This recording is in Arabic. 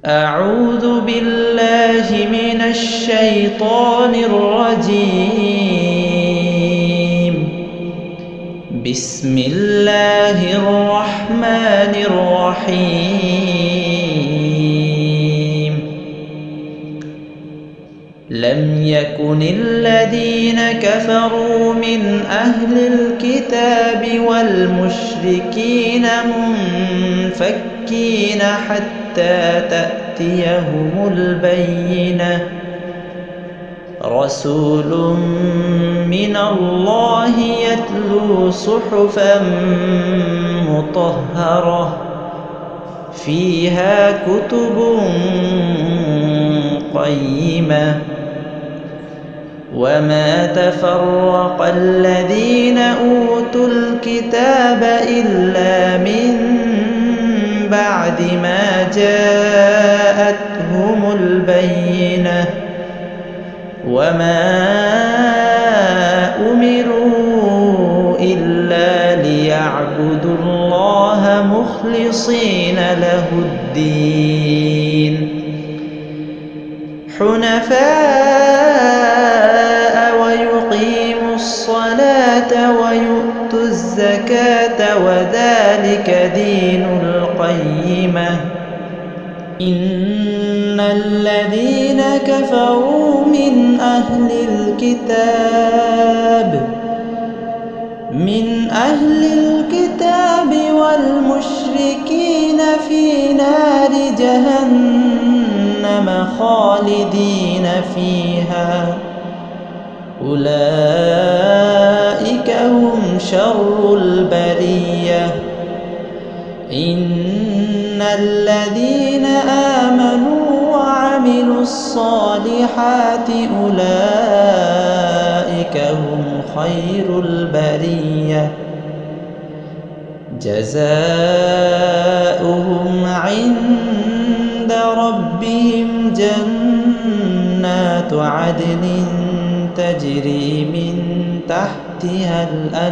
أعوذ بالله من الشيطان الرجيم. بسم الله الرحمن الرحيم. لم يكن الذين كفروا من أهل الكتاب والمشركين منفكين حتى تأتيهم البينة. رسول من الله يتلو صحفا مطهرة فيها كتب قيمة. وما تفرق الذين أوتوا الكتاب إلا من بعد ما جاءتهم البينة. وما أمروا إلا ليعبدوا الله مخلصين له الدين حنفاء ويقيموا الصلاة ويؤتوا الزكاة وذلك دين القيمة. إن الذين كفروا من أهل الكتاب والمشركين في نار جهنم خالدين فيها أولئك هم شر البرية. إن الذين آمنوا وعملوا الصالحات أولئك هم خير البرية. جزاؤهم عند ربهم جنات عدن تجري من تحتها الأنهار